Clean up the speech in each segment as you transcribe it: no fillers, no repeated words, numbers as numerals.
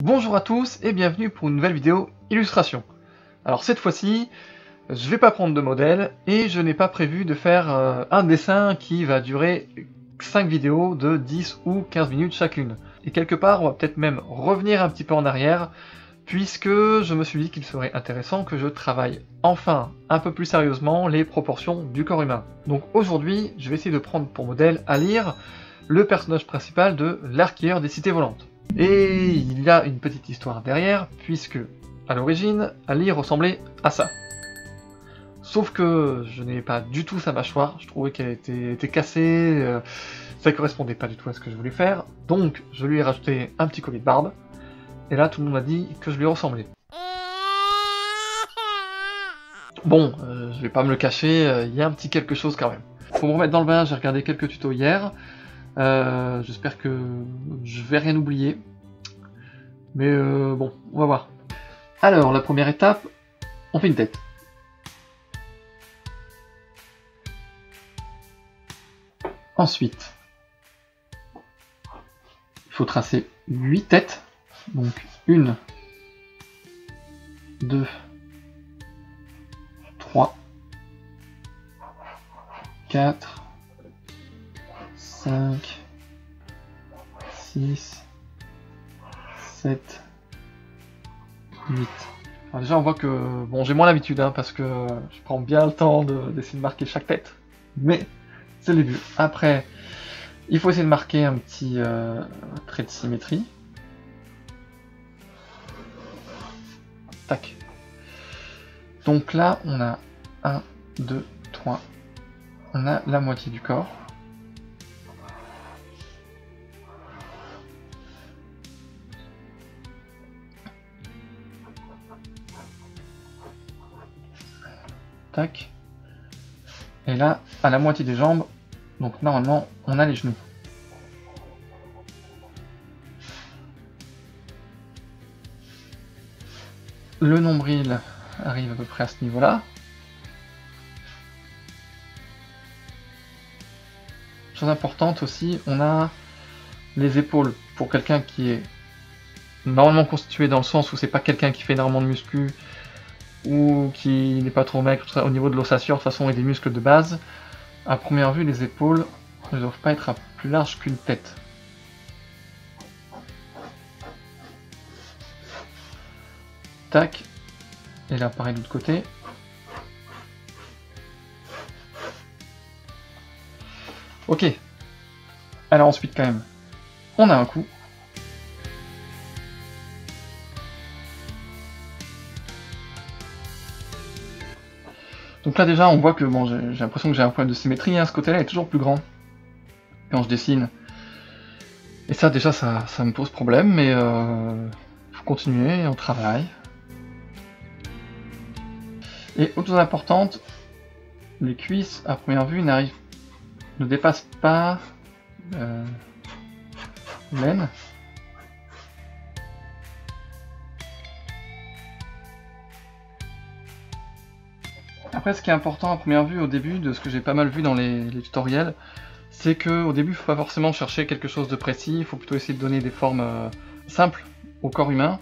Bonjour à tous et bienvenue pour une nouvelle vidéo illustration. Alors cette fois-ci, je vais pas prendre de modèle et je n'ai pas prévu de faire un dessin qui va durer 5 vidéos de 10 ou 15 minutes chacune. Et quelque part, on va peut-être même revenir un petit peu en arrière, puisque je me suis dit qu'il serait intéressant que je travaille enfin un peu plus sérieusement les proportions du corps humain. Donc aujourd'hui, je vais essayer de prendre pour modèle Alir, le personnage principal de L'arquilleur des cités volantes. Et il y a une petite histoire derrière, puisque à l'origine, Alir ressemblait à ça. Sauf que je n'aimais pas du tout sa mâchoire, je trouvais qu'elle était cassée, ça correspondait pas du tout à ce que je voulais faire, donc je lui ai rajouté un petit collier de barbe, et là tout le monde m'a dit que je lui ressemblais. Bon, je vais pas me le cacher, il y a un petit quelque chose quand même. Pour me remettre dans le bain, j'ai regardé quelques tutos hier, j'espère que je vais rien oublier, mais bon, on va voir. Alors, la première étape, on fait une tête. Ensuite, il faut tracer 8 têtes, donc 1, 2, 3, 4, 5, 6, 7, 8. Alors déjà on voit que bon, j'ai moins l'habitude parce que je prends bien le temps d'essayer de marquer chaque tête, mais c'est le début. Après, il faut essayer de marquer un petit trait de symétrie. Tac. Donc là, on a 1, 2, 3. On a la moitié du corps. Tac. Et là, à la moitié des jambes, donc normalement, on a les genoux. Le nombril arrive à peu près à ce niveau-là. Chose importante aussi, on a les épaules pour quelqu'un qui est normalement constitué dans le sens où c'est pas quelqu'un qui fait énormément de muscu ou qui n'est pas trop maigre, tout ça, au niveau de l'ossature, de toute façon, et des muscles de base. À première vue, les épaules ne doivent pas être à plus large qu'une tête. Tac. Et là, pareil de l'autre côté. Ok. Alors ensuite, quand même, on a un cou. Donc là déjà on voit que bon, j'ai l'impression que j'ai un problème de symétrie, ce côté-là est toujours plus grand quand je dessine. Et ça déjà ça me pose problème, mais faut continuer, on travaille. Et autre chose importante, les cuisses à première vue ne dépassent pas l'aine. Après, ce qui est important à première vue au début, de ce que j'ai pas mal vu dans les tutoriels, c'est qu'au début, il ne faut pas forcément chercher quelque chose de précis, il faut plutôt essayer de donner des formes simples au corps humain.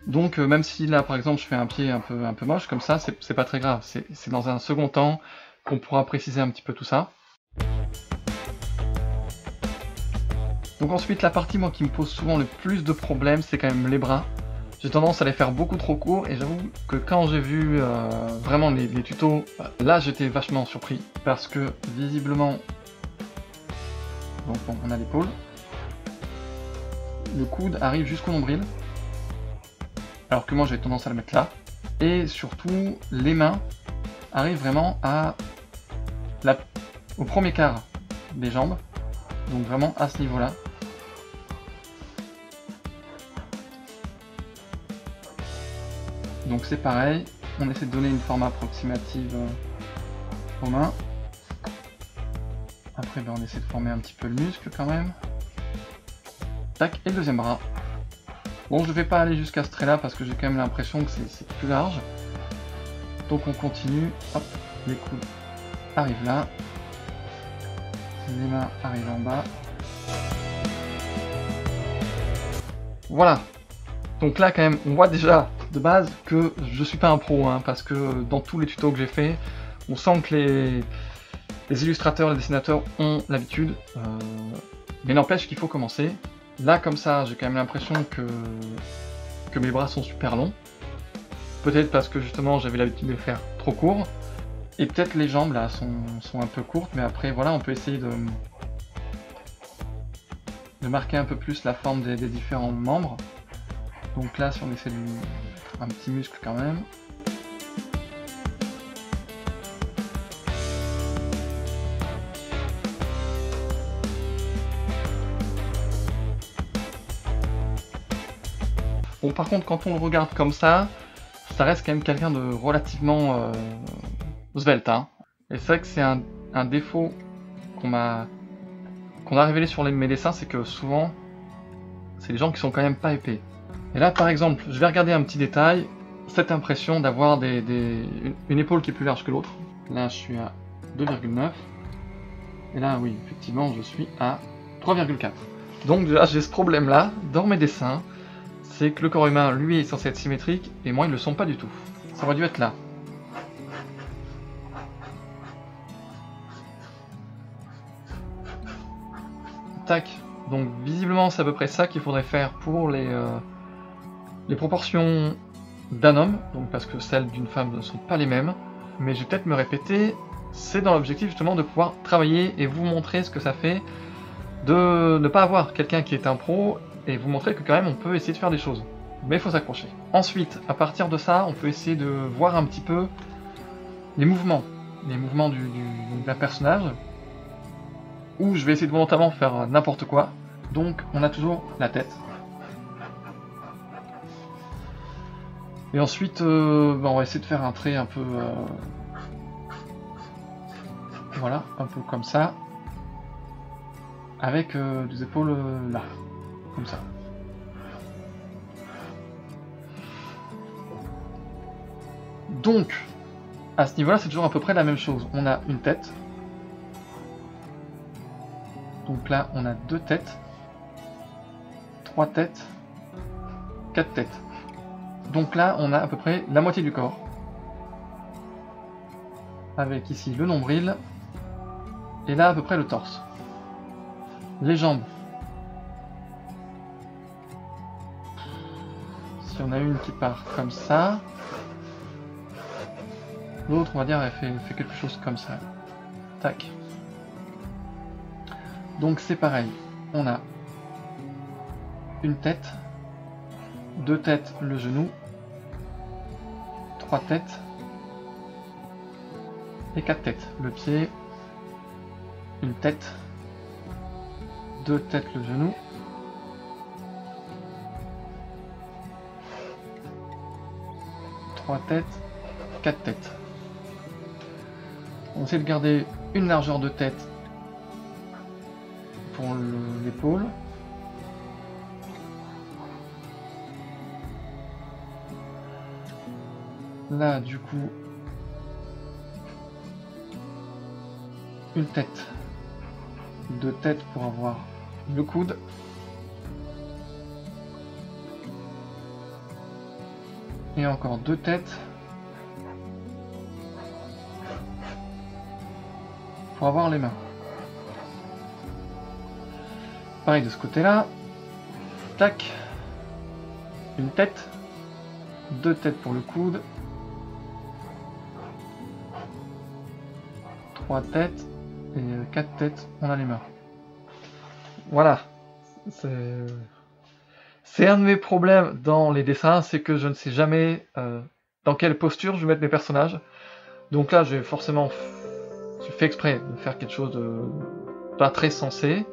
Donc même si là, par exemple, je fais un pied un peu moche, comme ça, c'est pas très grave. C'est dans un second temps qu'on pourra préciser un petit peu tout ça. Donc ensuite, la partie moi qui me pose souvent le plus de problèmes, c'est quand même les bras. J'ai tendance à les faire beaucoup trop courts et j'avoue que quand j'ai vu vraiment les tutos, là j'étais vachement surpris parce que visiblement, donc bon, on a l'épaule, le coude arrive jusqu'au nombril, alors que moi j'ai tendance à le mettre là, et surtout les mains arrivent vraiment au premier quart des jambes, donc vraiment à ce niveau-là. Donc c'est pareil, on essaie de donner une forme approximative aux mains. Après ben, on essaie de former un petit peu le muscle quand même. Tac, et le deuxième bras. Bon, je vais pas aller jusqu'à ce trait là parce que j'ai quand même l'impression que c'est plus large. Donc on continue, hop, les coudes arrivent là. Les mains arrivent en bas. Voilà. Donc là quand même, on voit déjà de base que je suis pas un pro, hein, parce que dans tous les tutos que j'ai fait, on sent que les illustrateurs, les dessinateurs ont l'habitude, mais n'empêche qu'il faut commencer. Là comme ça, j'ai quand même l'impression que mes bras sont super longs. Peut-être parce que justement j'avais l'habitude de faire trop court. Et peut-être les jambes là sont un peu courtes, mais après voilà, on peut essayer de marquer un peu plus la forme des différents membres. Donc là, si on essaie de un petit muscle quand même. Bon, par contre, quand on le regarde comme ça reste quand même quelqu'un de relativement svelte, hein. Et c'est vrai que c'est un défaut qu'on a révélé sur mes dessins, c'est que souvent, c'est des gens qui sont quand même pas épais. Et là, par exemple, je vais regarder un petit détail, cette impression d'avoir une épaule qui est plus large que l'autre. Là, je suis à 2,9. Et là, oui, effectivement, je suis à 3,4. Donc déjà, j'ai ce problème-là dans mes dessins, c'est que le corps humain, lui, est censé être symétrique, et moi, ils ne le sont pas du tout. Ça aurait dû être là. Tac. Donc visiblement, c'est à peu près ça qu'il faudrait faire pour les proportions d'un homme, donc parce que celles d'une femme ne sont pas les mêmes. Mais je vais peut-être me répéter, c'est dans l'objectif justement de pouvoir travailler et vous montrer ce que ça fait de ne pas avoir quelqu'un qui est un pro, et vous montrer que quand même on peut essayer de faire des choses. Mais il faut s'accrocher. Ensuite, à partir de ça, on peut essayer de voir un petit peu les mouvements d'un personnage, où je vais essayer de volontairement faire n'importe quoi. Donc on a toujours la tête. Et ensuite, on va essayer de faire un trait un peu... voilà, un peu comme ça. Avec des épaules là, comme ça. Donc, à ce niveau-là, c'est toujours à peu près la même chose. On a une tête. Donc là, on a 2 têtes, 3 têtes, 4 têtes. Donc là, on a à peu près la moitié du corps. Avec ici le nombril. Et là, à peu près le torse. Les jambes. Si on a une qui part comme ça, l'autre, on va dire, elle fait quelque chose comme ça. Tac. Donc c'est pareil. On a une tête, 2 têtes, le genou, 3 têtes et 4 têtes. Le pied, une tête, 2 têtes, le genou, 3 têtes, 4 têtes. On essaie de garder une largeur de tête pour l'épaule. Là, du coup, une tête, 2 têtes pour avoir le coude. Et encore 2 têtes pour avoir les mains. Pareil de ce côté-là. Tac. Une tête. 2 têtes pour le coude. 3 têtes. Et 4 têtes, on a les mains. Voilà. C'est un de mes problèmes dans les dessins, c'est que je ne sais jamais dans quelle posture je vais mettre mes personnages. Donc là, j'ai forcément fait exprès de faire quelque chose de pas très sensé.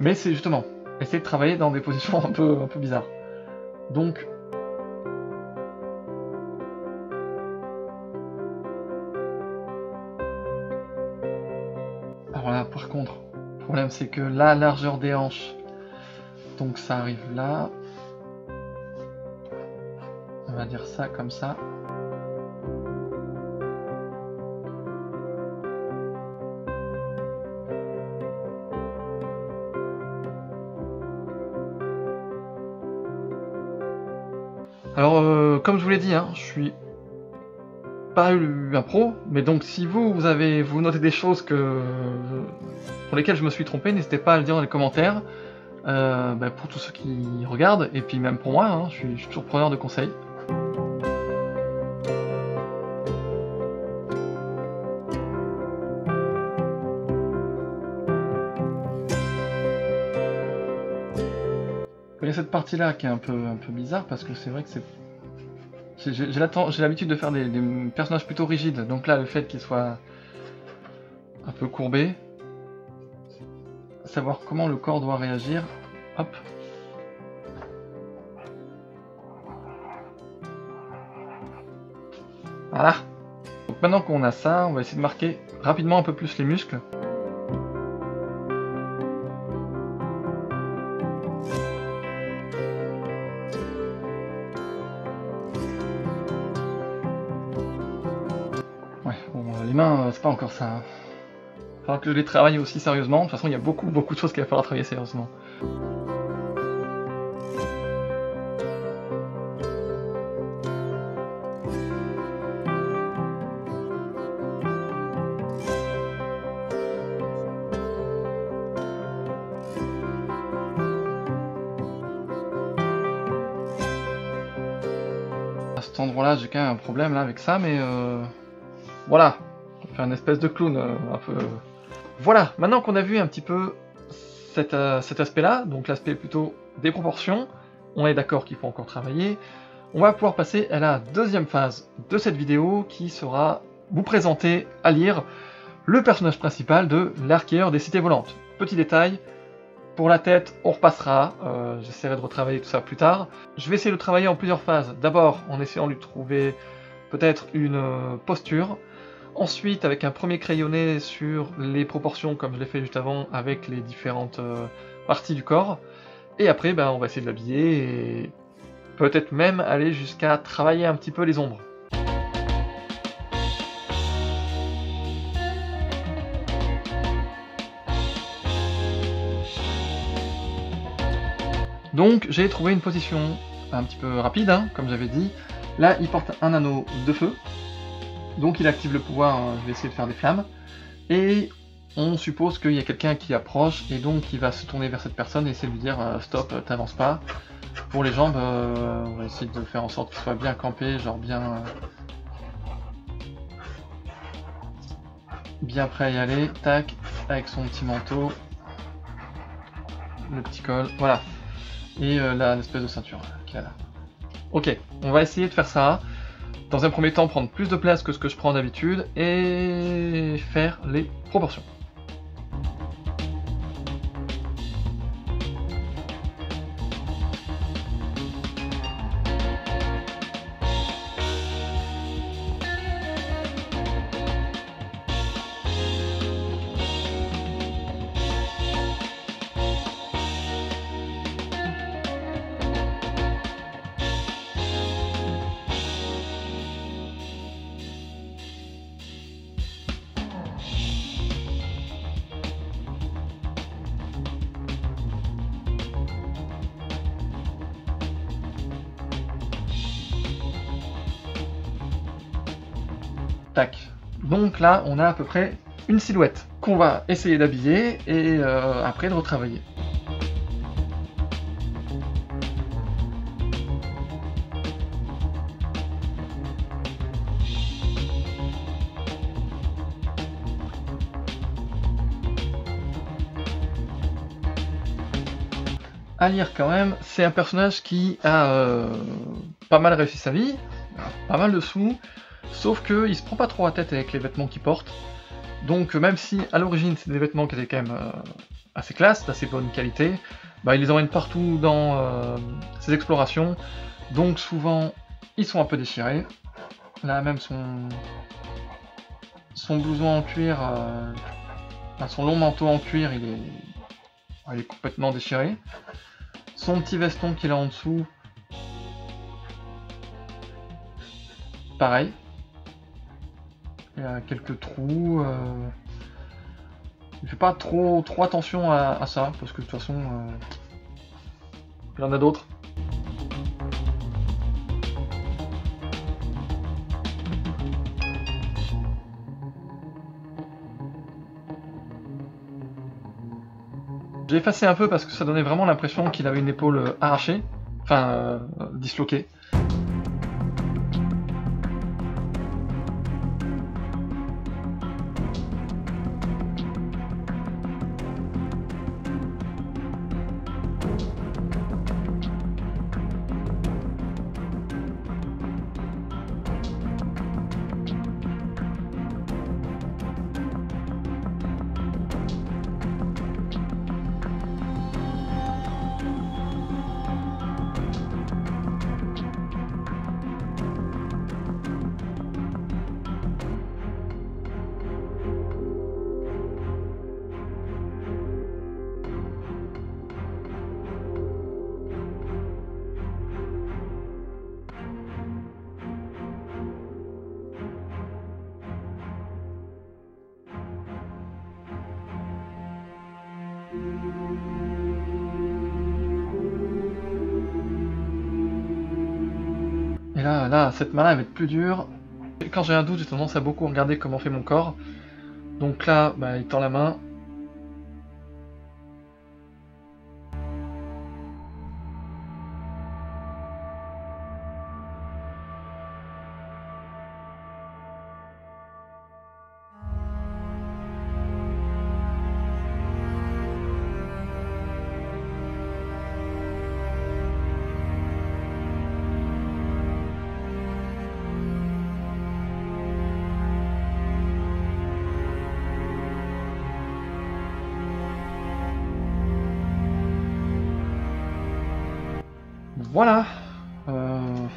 Mais c'est justement essayer de travailler dans des positions un peu bizarres. Donc alors là, par contre, le problème c'est que la largeur des hanches, donc ça arrive là. On va dire ça comme ça. Alors, comme je vous l'ai dit, hein, je suis pas un pro, mais donc si vous notez des choses pour lesquelles je me suis trompé, n'hésitez pas à le dire dans les commentaires, pour tous ceux qui regardent, et puis même pour moi, hein, je suis toujours preneur de conseils. Il y a cette partie-là qui est un peu bizarre, parce que c'est vrai que j'ai l'habitude de faire des personnages plutôt rigides, donc là le fait qu'il soit un peu courbé, savoir comment le corps doit réagir, hop. Voilà. Donc maintenant qu'on a ça, on va essayer de marquer rapidement un peu plus les muscles. Ouais, bon, les mains, c'est pas encore ça. Hein. Il va falloir que je les travaille aussi sérieusement. De toute façon, il y a beaucoup de choses qu'il va falloir travailler sérieusement. À cet endroit-là, j'ai quand même un problème là avec ça, mais voilà, on fait un espèce de clown un peu. Voilà, maintenant qu'on a vu un petit peu cet aspect-là, donc l'aspect plutôt des proportions, on est d'accord qu'il faut encore travailler, on va pouvoir passer à la deuxième phase de cette vidéo qui sera vous présenter à lire le personnage principal de l'arqueur des cités volantes. Petit détail, pour la tête, on repassera, j'essaierai de retravailler tout ça plus tard. Je vais essayer de travailler en plusieurs phases, d'abord en essayant de lui trouver peut-être une posture, ensuite avec un premier crayonné sur les proportions comme je l'ai fait juste avant avec les différentes parties du corps, et après on va essayer de l'habiller et peut-être même aller jusqu'à travailler un petit peu les ombres. Donc j'ai trouvé une position un petit peu rapide, hein, comme j'avais dit. Là il porte un anneau de feu, donc il active le pouvoir, je vais essayer de faire des flammes, et on suppose qu'il y a quelqu'un qui approche, et donc il va se tourner vers cette personne et essayer de lui dire stop, t'avances pas. Pour les jambes, on va essayer de faire en sorte qu'il soit bien campé, genre bien prêt à y aller, tac, avec son petit manteau, le petit col, voilà, et là l'espèce de ceinture qu'il a là. Ok, on va essayer de faire ça. Dans un premier temps, prendre plus de place que ce que je prends d'habitude et faire les proportions. Tac. Donc là, on a à peu près une silhouette qu'on va essayer d'habiller et après de retravailler. À lire quand même, c'est un personnage qui a pas mal réussi sa vie, pas mal de sous, sauf qu'il se prend pas trop la tête avec les vêtements qu'il porte. Donc même si à l'origine c'est des vêtements qui étaient quand même assez classe, d'assez bonne qualité, il les emmène partout dans ses explorations, donc souvent ils sont un peu déchirés. Là même son blouson en cuir, son long manteau en cuir, il est complètement déchiré. Son petit veston qu'il a en dessous, pareil. Il y a quelques trous. Je fais pas trop attention à ça, parce que de toute façon, il y en a d'autres. J'ai effacé un peu parce que ça donnait vraiment l'impression qu'il avait une épaule arrachée, enfin disloquée. Et là, cette main-là, elle va être plus dure. Et quand j'ai un doute, j'ai tendance à beaucoup regarder comment fait mon corps. Donc là, bah, il tend la main. Voilà. On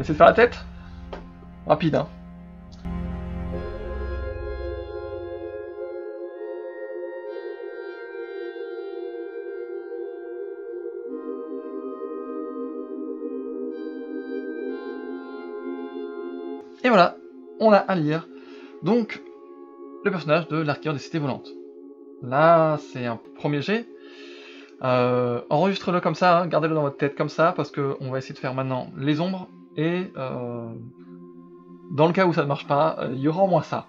essaie de faire la tête. Rapide, hein. Et voilà, on a à lire. Donc, le personnage de l'archiveur des cités volantes. Là, c'est un premier jet. Enregistre-le comme ça, hein, gardez-le dans votre tête comme ça, parce qu'on va essayer de faire maintenant les ombres, et dans le cas où ça ne marche pas, il y aura au moins ça.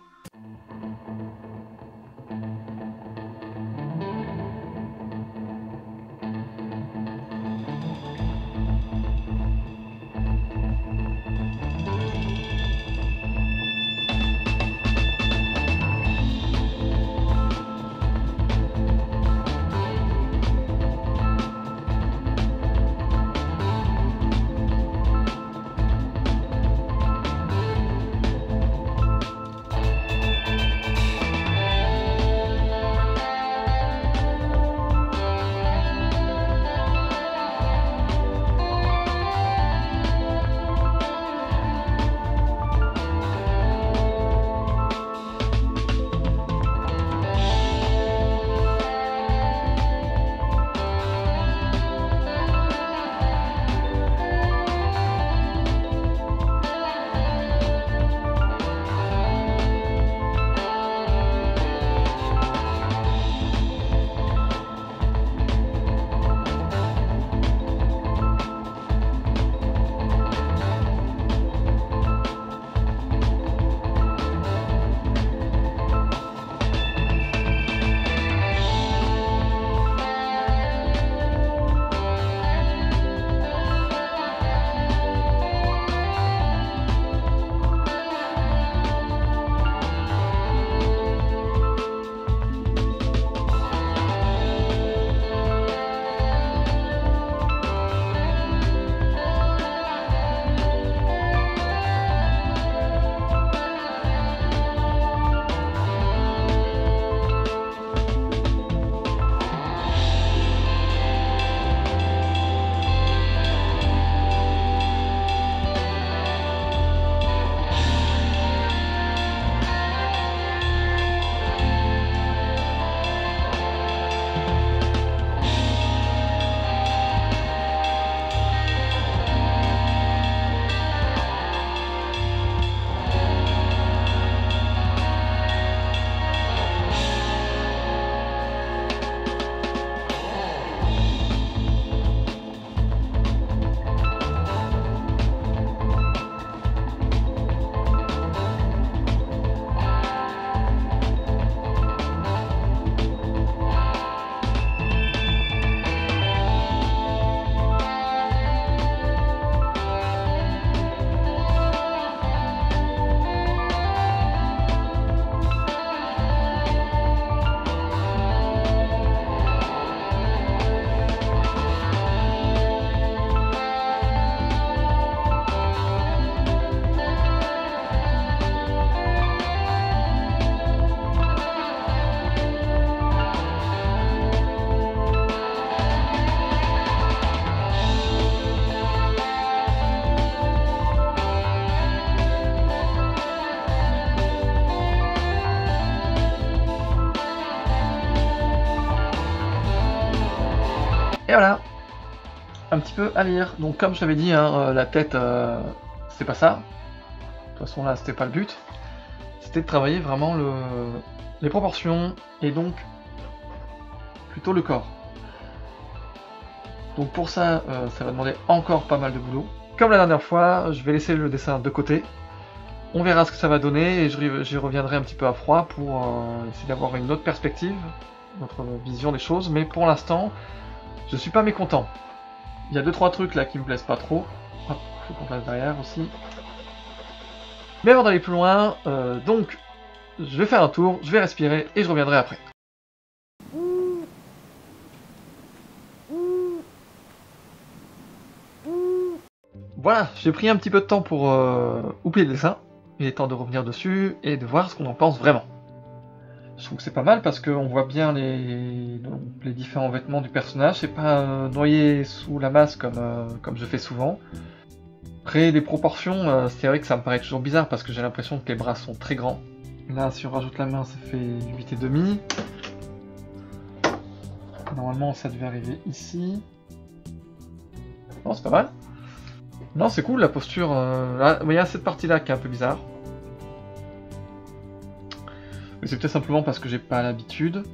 un petit peu à lire. Donc comme je l'avais dit, hein, la tête, c'est pas ça. De toute façon là, c'était pas le but. C'était de travailler vraiment les proportions et donc plutôt le corps. Donc pour ça, ça va demander encore pas mal de boulot. Comme la dernière fois, je vais laisser le dessin de côté. On verra ce que ça va donner et j'y reviendrai un petit peu à froid pour essayer d'avoir une autre perspective, une autre vision des choses. Mais pour l'instant, je suis pas mécontent. Il y a 2-3 trucs là qui me plaisent pas trop. Hop, faut qu'on passe derrière aussi. Mais avant d'aller plus loin, donc je vais faire un tour, je vais respirer et je reviendrai après. Voilà, j'ai pris un petit peu de temps pour oublier le dessin. Il est temps de revenir dessus et de voir ce qu'on en pense vraiment. Je trouve que c'est pas mal parce qu'on voit bien les différents vêtements du personnage. C'est pas noyé sous la masse comme je fais souvent. Après, les proportions, c'est vrai que ça me paraît toujours bizarre parce que j'ai l'impression que les bras sont très grands. Là, si on rajoute la main, ça fait 8,5. Normalement, ça devait arriver ici. Non, c'est pas mal. Non, c'est cool la posture. Il y a cette partie-là qui est un peu bizarre. Mais c'est peut-être simplement parce que j'ai pas l'habitude.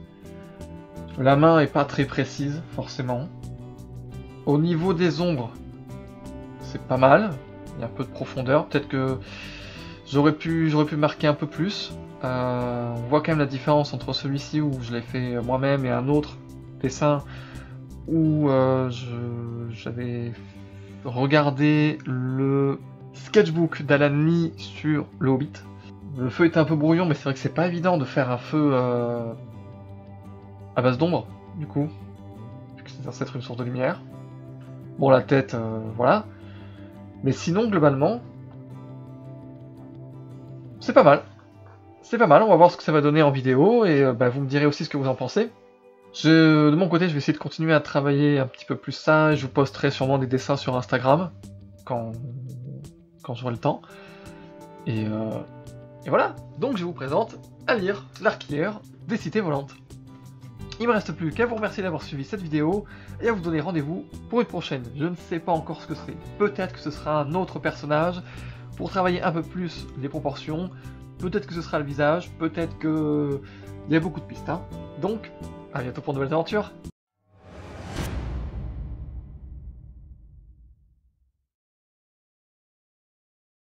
La main est pas très précise, forcément. Au niveau des ombres, c'est pas mal. Il y a un peu de profondeur. Peut-être que j'aurais pu marquer un peu plus. On voit quand même la différence entre celui-ci où je l'ai fait moi-même et un autre dessin où j'avais regardé le sketchbook d'Alan Lee sur le Hobbit. Le feu était un peu brouillon, mais c'est vrai que c'est pas évident de faire un feu à base d'ombre, du coup, vu que c'est censé être une source de lumière. Bon, la tête, voilà. Mais sinon, globalement, c'est pas mal. C'est pas mal, on va voir ce que ça va donner en vidéo, et vous me direz aussi ce que vous en pensez. De mon côté, je vais essayer de continuer à travailler un petit peu plus ça, et je vous posterai sûrement des dessins sur Instagram, quand j'aurai le temps. Et voilà, donc je vous présente Alir, l'artilleur des cités volantes. Il me reste plus qu'à vous remercier d'avoir suivi cette vidéo, et à vous donner rendez-vous pour une prochaine. Je ne sais pas encore ce que c'est, peut-être que ce sera un autre personnage, pour travailler un peu plus les proportions, peut-être que ce sera le visage, peut-être que... il y a beaucoup de pistes, hein. Donc, à bientôt pour de nouvelles aventures.